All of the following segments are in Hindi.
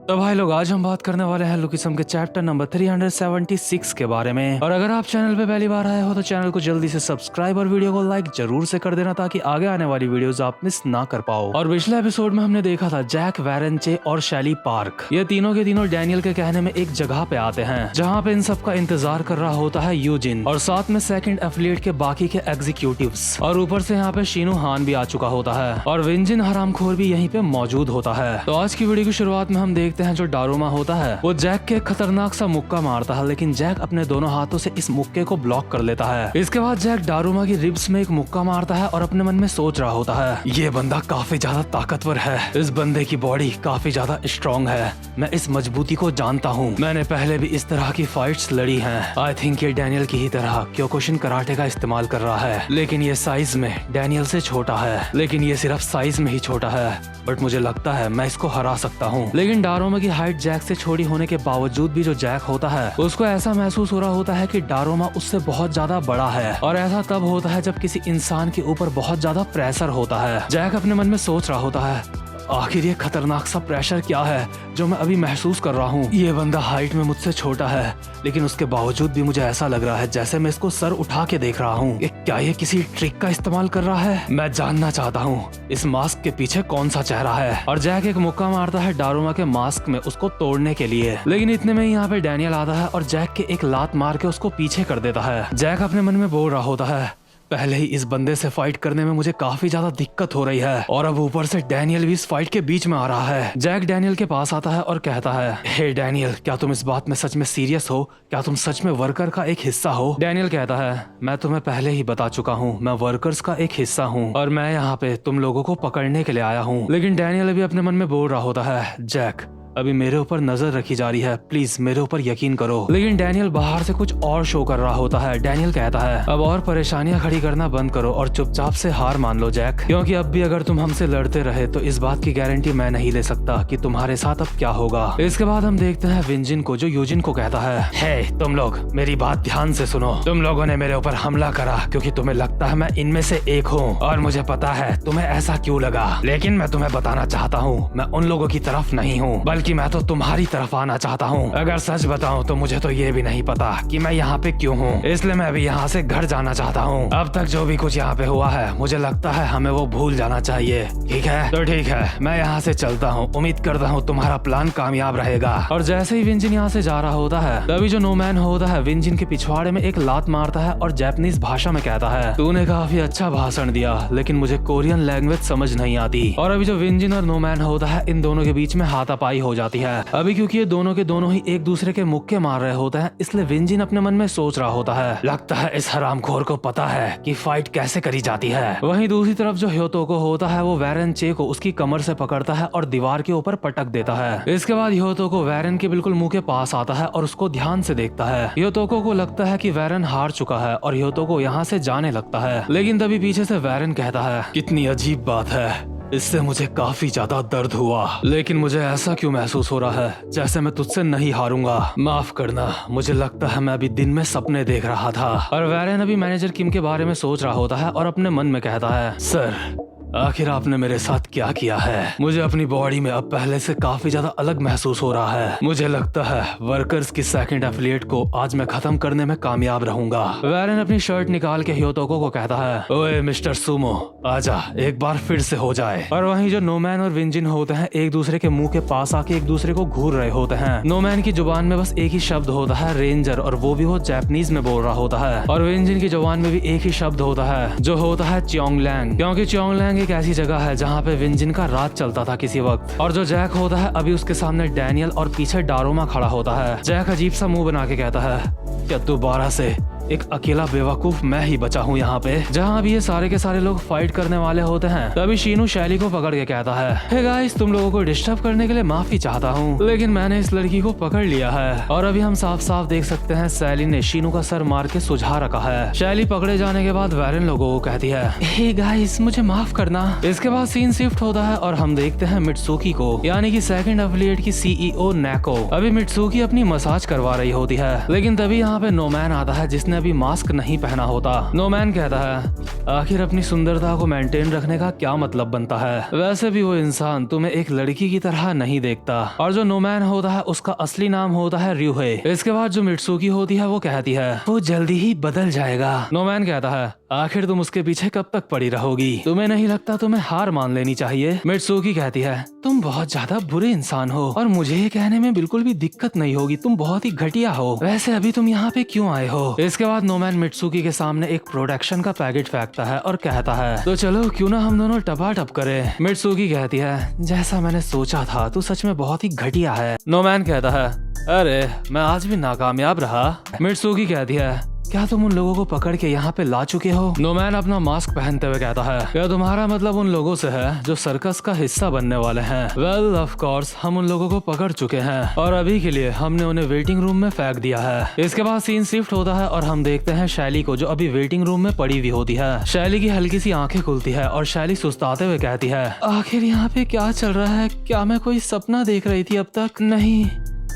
तो भाई लोग आज हम बात करने वाले हैं लुकिसम के चैप्टर नंबर 376 के बारे में। और अगर आप चैनल पे पहली बार आए हो तो चैनल को जल्दी से सब्सक्राइब और वीडियो को लाइक जरूर से कर देना ताकि आगे आने वाली वीडियोस आप मिस ना कर पाओ। और पिछले एपिसोड में हमने देखा था जैक, वैरन चे और शैली पार्क ये तीनों के तीनों डैनियल के कहने में एक जगह पे आते हैं जहाँ पे इन सब का इंतजार कर रहा होता है यूजिन और साथ में सेकंड एफिलिएट के बाकी के एग्जीक्यूटिव्स और ऊपर से यहाँ पे शीनू हान भी आ चुका होता है और विंजिन हरामखोर भी यहीं पे मौजूद होता है। तो आज की वीडियो की शुरुआत में हम देखते हैं जो डारूमा होता है वो जैक के खतरनाक सा मुक्का मारता है, लेकिन जैक अपने दोनों हाथों से इस मुक्के को ब्लॉक कर लेता है। इसके बाद जैक डारूमा की रिब्स में एक मुक्का मारता है और अपने मन में सोच रहा होता है ये बंदा काफी ज्यादा ताकतवर है, इस बंदे की बॉडी काफी ज्यादा स्ट्रॉन्ग है, मैं इस मजबूती को जानता हूँ, मैंने पहले भी इस तरह की फाइट्स लड़ी हैं। आई थिंक ये डैनियल की ही तरह क्योकुशिन कराटे का इस्तेमाल कर रहा है, लेकिन ये साइज में डैनियल से छोटा है, लेकिन ये सिर्फ साइज में ही छोटा है, बट मुझे लगता है मैं इसको हरा सकता हूँ। लेकिन डारूमा की हाइट जैक से छोटी होने के बावजूद भी जो जैक होता है उसको ऐसा महसूस हो रहा होता है कि डारूमा उससे बहुत ज्यादा बड़ा है और ऐसा तब होता है जब किसी इंसान के ऊपर बहुत ज्यादा प्रेशर होता है। जैक अपने मन में सोच रहा होता है आखिर ये खतरनाक सा प्रेशर क्या है जो मैं अभी महसूस कर रहा हूँ। ये बंदा हाइट में मुझसे छोटा है लेकिन उसके बावजूद भी मुझे ऐसा लग रहा है जैसे मैं इसको सर उठा के देख रहा हूँ। क्या ये किसी ट्रिक का इस्तेमाल कर रहा है? मैं जानना चाहता हूँ इस मास्क के पीछे कौन सा चेहरा है। और जैक एक मुक्का मारता है डारूमा के मास्क में उसको तोड़ने के लिए, लेकिन इतने में ही यहाँ पे डैनियल आता है और जैक के एक लात मार के उसको पीछे कर देता है। जैक अपने मन में बोल रहा होता है पहले ही इस बंदे से फाइट करने में मुझे काफी ज्यादा दिक्कत हो रही है और अब ऊपर से डैनियल भी इस फाइट के बीच में आ रहा है। जैक डैनियल के पास आता है और कहता है हे डैनियल, क्या तुम इस बात में सच में सीरियस हो? क्या तुम सच में वर्कर का एक हिस्सा हो? डैनियल कहता है मैं तुम्हें पहले ही बता चुका हूँ, मैं वर्कर्स का एक हिस्सा हूँ और मैं यहाँ पे तुम लोगों को पकड़ने के लिए आया हूँ। लेकिन डैनियल अभी अपने मन में बोल रहा होता है जैक अभी मेरे ऊपर नजर रखी जा रही है, प्लीज मेरे ऊपर यकीन करो। लेकिन डैनियल बाहर से कुछ और शो कर रहा होता है। डैनियल कहता है अब और परेशानियां खड़ी करना बंद करो और चुपचाप से हार मान लो जैक, क्योंकि अब भी अगर तुम हमसे लड़ते रहे तो इस बात की गारंटी मैं नहीं ले सकता कि तुम्हारे साथ अब क्या होगा। इसके बाद हम देखते हैं विंजिन को जो यूजिन को कहता है हे तुम लोग मेरी बात ध्यान से सुनो, तुम लोगों ने मेरे ऊपर हमला करा क्योंकि तुम्हें लगता है मैं इनमें से एक हूँ और मुझे पता है तुम्हें ऐसा क्यों लगा, लेकिन मैं तुम्हें बताना चाहता हूँ मैं उन लोगों की तरफ नहीं हूँ बल्कि मैं तो तुम्हारी तरफ आना चाहता हूँ। अगर सच बताऊँ तो मुझे तो ये भी नहीं पता कि मैं यहाँ पे क्यों हूँ, इसलिए मैं अभी यहाँ से घर जाना चाहता हूँ। अब तक जो भी कुछ यहाँ पे हुआ है मुझे लगता है हमें वो भूल जाना चाहिए, ठीक है? तो ठीक है मैं यहाँ से चलता हूँ, उम्मीद करता हूँ तुम्हारा प्लान कामयाब रहेगा। और जैसे ही विंजिन यहाँ से जा रहा होता है तभी जो नोमैन होता है विंजिन के पिछवाड़े में एक लात मारता है और जापानीज भाषा में कहता है तूने काफी अच्छा भाषण दिया लेकिन मुझे कोरियन लैंग्वेज समझ नहीं आती। और अभी जो विंजिन और नोमैन होता है इन दोनों के बीच में हाथापाई हो जाती है। अभी क्योंकि ये दोनों के दोनों ही एक दूसरे के मुक्के मार रहे होते हैं इसलिए विंजिन अपने मन में सोच रहा होता है लगता है इस हरामखोर को पता है कि फाइट कैसे करी जाती है। वहीं दूसरी तरफ जो ह्योतोको होता है वो वैरन चे को उसकी कमर से पकड़ता है और दीवार के ऊपर पटक देता है। इसके बाद ह्योतोको वैरन के बिल्कुल मुंह के पास आता है और उसको ध्यान से देखता है। ह्योतोको को लगता है कि वैरन हार चुका है और ह्योतोको यहाँ से जाने लगता है, लेकिन तभी पीछे से वैरन कहता है कितनी अजीब बात है, इससे मुझे काफी ज्यादा दर्द हुआ लेकिन मुझे ऐसा क्यों महसूस हो रहा है जैसे मैं तुझसे नहीं हारूंगा, माफ करना, मुझे लगता है मैं अभी दिन में सपने देख रहा था। और वैरन अभी मैनेजर किम के बारे में सोच रहा होता है और अपने मन में कहता है सर आखिर आपने मेरे साथ क्या किया है, मुझे अपनी बॉडी में अब पहले से काफी ज्यादा अलग महसूस हो रहा है, मुझे लगता है वर्कर्स की सेकंड एफिलिएट को आज मैं खत्म करने में कामयाब रहूंगा। वैरन अपनी शर्ट निकाल के ह्योतोको को कहता है ओए मिस्टर सुमो आजा एक बार फिर से हो जाए। और वहीं जो नोमैन और विंजिन होते हैं एक दूसरे के मुंह के पास आके एक दूसरे को घूर रहे होते हैं। नोमैन की जुबान में बस एक ही शब्द होता है रेंजर और वो भी वो जापानीज में बोल रहा होता है और विंजिन की जुबान में भी एक ही शब्द होता है जो होता है च्योंगलैंग, क्योंकि च्योंगलैंग एक ऐसी जगह है जहाँ पे विंजिन का राज चलता था किसी वक्त। और जो जैक होता है अभी उसके सामने डैनियल और पीछे डारूमा खड़ा होता है। जैक अजीब सा मुंह बना के कहता है क्या दोबारा से एक अकेला बेवकूफ मैं ही बचा हूँ यहाँ पे जहाँ भी ये सारे के सारे लोग फाइट करने वाले होते हैं। तभी शीनू शैली को पकड़ के कहता है हे गाइस तुम लोगों को डिस्टर्ब करने के लिए माफी चाहता हूँ लेकिन मैंने इस लड़की को पकड़ लिया है। और अभी हम साफ साफ देख सकते हैं शैली ने शीनू का सर मार के सुझा रखा है। शैली पकड़े जाने के बाद वैरन लोगों को कहती है हे गाइस मुझे माफ करना। इसके बाद सीन शिफ्ट होता है और हम देखते हैं मित्सुकी को यानी कि सेकंड एफिलिएट की सीईओ नैको। अभी मित्सुकी अपनी मसाज करवा रही होती है लेकिन तभी यहाँ पे नोमैन आता है जिसने अभी मास्क नहीं पहना होता। नोमैन कहता है आखिर अपनी सुंदरता को मेंटेन रखने का क्या मतलब बनता है? वैसे भी वो इंसान तुम्हें एक लड़की की तरह नहीं देखता। और जो नोमैन होता है उसका असली नाम होता है र्यूहे। इसके बाद जो मित्सुकी होती है वो कहती है वो जल्दी ही बदल जाएगा। नोमैन कहता है आखिर तुम उसके पीछे कब तक पड़ी रहोगी? तुम्हें नहीं लगता तुम्हें हार मान लेनी चाहिए? मित्सुकी कहती है तुम बहुत ज्यादा बुरे इंसान हो और मुझे ये कहने में बिल्कुल भी दिक्कत नहीं होगी, तुम बहुत ही घटिया हो। वैसे अभी तुम यहाँ पे क्यों आए हो? इसके बाद नोमैन मित्सुकी के सामने एक प्रोडक्शन का पैकेट फेंकता है और कहता है तो चलो क्यों ना हम दोनों टपाटप करें। मित्सुकी कहती है जैसा मैंने सोचा था, तू सच में बहुत ही घटिया है। नोमैन कहता है अरे मैं आज भी नाकामयाब रहा। मित्सुकी कहती है क्या तुम उन लोगों को पकड़ के यहाँ पे ला चुके हो? नोमैन अपना मास्क पहनते हुए कहता है क्या तुम्हारा मतलब उन लोगों से है जो सर्कस का हिस्सा बनने वाले हैं? वेल ऑफ कोर्स हम उन लोगों को पकड़ चुके हैं और अभी के लिए हमने उन्हें वेटिंग रूम में फेंक दिया है। इसके बाद सीन शिफ्ट होता है और हम देखते हैं शैली को जो अभी वेटिंग रूम में पड़ी हुई होती है। शैली की हल्की सी आंखें खुलती है और शैली सुस्ताते हुए कहती है आखिर यहाँ पे क्या चल रहा है? क्या मैं कोई सपना देख रही थी अब तक? नहीं,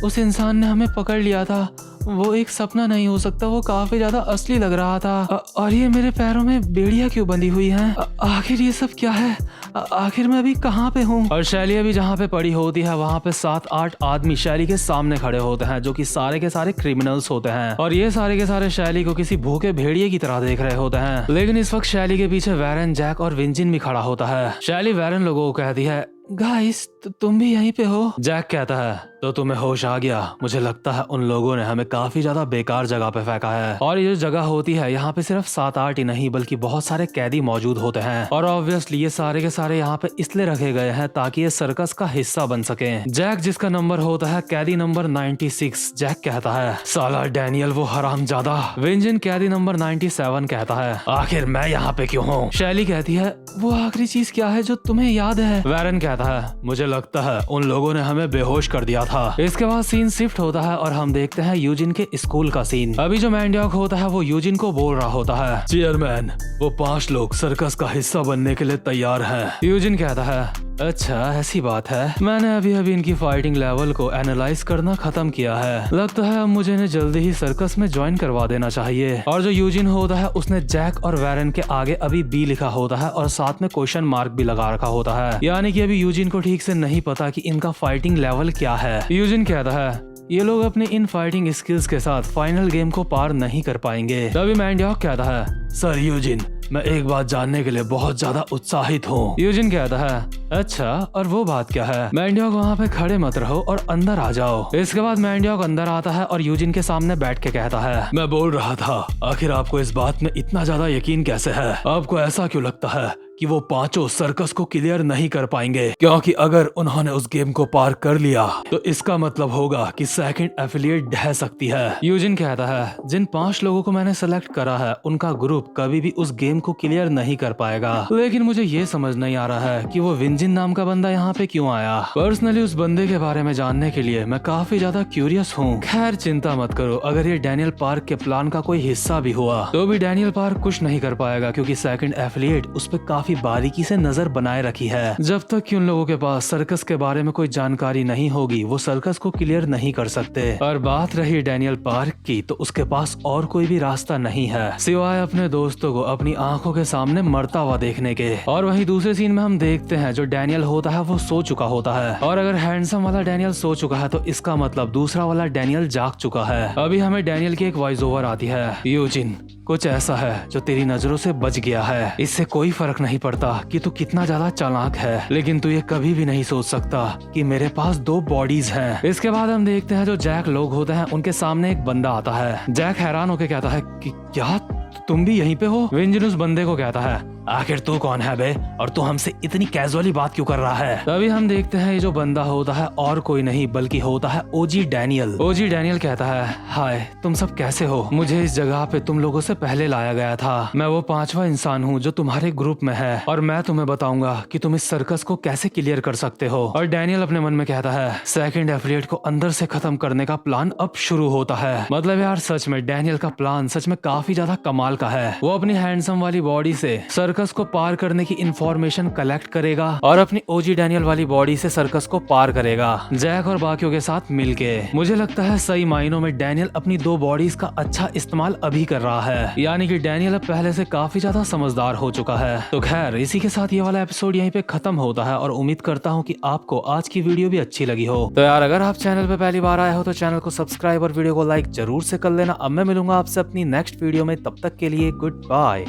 उस इंसान ने हमें पकड़ लिया था, वो एक सपना नहीं हो सकता, वो काफी ज्यादा असली लग रहा था। और ये मेरे पैरों में बेड़ियां क्यों बंधी हुई हैं? आखिर ये सब क्या है? आखिर मैं अभी कहाँ पे हूँ? और शैली अभी जहाँ पे पड़ी होती है वहाँ पे 7-8 आदमी शैली के सामने खड़े होते हैं जो कि सारे के सारे क्रिमिनल्स होते हैं और ये सारे के सारे शैली को किसी भूखे भेड़िए की तरह देख रहे होते हैं। लेकिन इस वक्त शैली के पीछे वैरन, जैक और विंजिन भी खड़ा होता है। शैली वैरन लोगों को कहती है गाइस तुम भी यहीं पे हो? जैक कहता है तो तुम्हें होश आ गया? मुझे लगता है उन लोगों ने हमें काफी ज्यादा बेकार जगह पे फेंका है और ये जो जगह होती है यहाँ पे सिर्फ 7-8 ही नहीं बल्कि बहुत सारे कैदी मौजूद होते हैं और ऑब्वियसली ये सारे के सारे यहाँ पे इसलिए रखे गए हैं ताकि ये सर्कस का हिस्सा बन सके। जैक जिसका नंबर होता है कैदी नंबर 96, जैक कहता है साला डैनियल वो हरामजादा। विंजिन कैदी नंबर 97 कहता है आखिर मैं यहाँ पे क्यों हूँ? शैली कहती है वो आखिरी चीज क्या है जो तुम्हें याद है? वैरन कहता है मुझे लगता है उन लोगों ने हमें बेहोश कर दिया था। इसके बाद सीन शिफ्ट होता है और हम देखते हैं यूजिन के स्कूल का सीन। अभी जो मैंड्योक होता है वो यूजिन को बोल रहा होता है चेयरमैन वो 5 लोग सर्कस का हिस्सा बनने के लिए तैयार हैं। यूजिन कहता है अच्छा ऐसी बात है, मैंने अभी अभी इनकी फाइटिंग लेवल को एनालाइज करना खत्म किया है, लगता है अब मुझे इन्हें जल्दी ही सर्कस में ज्वाइन करवा देना चाहिए। और जो यूजिन होता है उसने जैक और वैरन के आगे अभी बी लिखा होता है और साथ में क्वेश्चन मार्क भी लगा रखा होता है, यानी कि अभी यूजिन को ठीक से नहीं पता कि इनका फाइटिंग लेवल क्या है। यूजिन कहता है ये लोग अपनी इन फाइटिंग स्किल्स के साथ फाइनल गेम को पार नहीं कर पाएंगे। तभी मैंड्योक कहता है सर यूजिन मैं एक बात जानने के लिए बहुत ज्यादा उत्साहित हूँ। यूजिन कहता है अच्छा और वो बात क्या है? मैंड्योक वहाँ पे खड़े मत रहो और अंदर आ जाओ। इसके बाद मैंड्योक अंदर आता है और यूजिन के सामने बैठ के कहता है मैं बोल रहा था आखिर आपको इस बात में इतना ज्यादा यकीन कैसे है? आपको ऐसा क्यों लगता है कि वो 5 सर्कस को क्लियर नहीं कर पाएंगे? क्योंकि अगर उन्होंने उस गेम को पार कर लिया तो इसका मतलब होगा कि सेकंड एफिलिएट ढह सकती है। यूजिन कहता है जिन 5 लोगों को मैंने सेलेक्ट करा है उनका ग्रुप कभी भी उस गेम को क्लियर नहीं कर पाएगा, लेकिन मुझे ये समझ नहीं आ रहा है कि वो विंजिन नाम का बंदा यहाँ पे क्यों आया। पर्सनली उस बंदे के बारे में जानने के लिए मैं काफी ज्यादा क्यूरियस हूँ। खैर चिंता मत करो, अगर ये डैनियल पार्क के प्लान का कोई हिस्सा भी हुआ तो भी डैनियल पार्क कुछ नहीं कर पाएगा क्योंकि सेकंड एफिलिएट उस पर काफी बारीकी से नजर बनाए रखी है। जब तक कि उन लोगों के पास सर्कस के बारे में कोई जानकारी नहीं होगी वो सर्कस को क्लियर नहीं कर सकते। और बात रही डैनियल पार्क की तो उसके पास और कोई भी रास्ता नहीं है सिवाय अपने दोस्तों को अपनी आंखों के सामने मरता हुआ देखने के। और वहीं दूसरे सीन में हम देखते हैं जो डैनियल होता है वो सो चुका होता है और अगर हैंडसम वाला डैनियल सो चुका है तो इसका मतलब दूसरा वाला डैनियल जाग चुका है। अभी हमें डैनियल की एक वॉइस ओवर आती है यूजिन कुछ ऐसा है जो तेरी नजरों से बच गया है, इससे कोई फर्क नहीं पड़ता कि तू कितना ज्यादा चालाक है, लेकिन तू ये कभी भी नहीं सोच सकता कि मेरे पास 2 बॉडीज हैं। इसके बाद हम देखते हैं जो जैक लोग होते हैं उनके सामने एक बंदा आता है। जैक हैरान होकर कहता है कि क्या तुम भी यहीं पे हो? विंजिन उस बंदे को कहता है आखिर तू कौन है बे और तू हमसे इतनी कैजुअली बात क्यों कर रहा है? तभी हम देखते हैं ये जो बंदा होता है और कोई नहीं बल्कि होता है ओजी डैनियल। ओजी डैनियल कहता है हाय तुम सब कैसे हो? मुझे इस जगह पे तुम लोगों से पहले लाया गया था, मैं वो 5वां इंसान हूँ जो तुम्हारे ग्रुप में है और मैं तुम्हें बताऊंगा कि तुम इस सर्कस को कैसे क्लियर कर सकते हो। और डैनियल अपने मन में कहता है सेकंड एफिलिएट को अंदर से खत्म करने का प्लान अब शुरू होता है। मतलब यार सच में डैनियल का प्लान सच में काफी ज्यादा कमाल का है। वो अपनी हैंडसम वाली बॉडी से सर्कस को पार करने की इंफॉर्मेशन कलेक्ट करेगा और अपनी ओजी डैनियल वाली बॉडी से सर्कस को पार करेगा जैक और बाकियों के साथ मिलके। मुझे लगता है सही मायनों में डैनियल अपनी दो बॉडीज का अच्छा इस्तेमाल अभी कर रहा है, यानी कि डैनियल अब पहले से काफी ज्यादा समझदार हो चुका है। तो खैर इसी के साथ ये वाला एपिसोड यहीं पे खत्म होता है और उम्मीद करता हूँ कि आपको आज की वीडियो भी अच्छी लगी हो। तो यार अगर आप चैनल पे पहली बार आए हो तो चैनल को सब्सक्राइब और वीडियो को लाइक जरूर से कर लेना। अब मैं मिलूंगा आपसे अपनी नेक्स्ट वीडियो में, तब तक के लिए गुड बाय।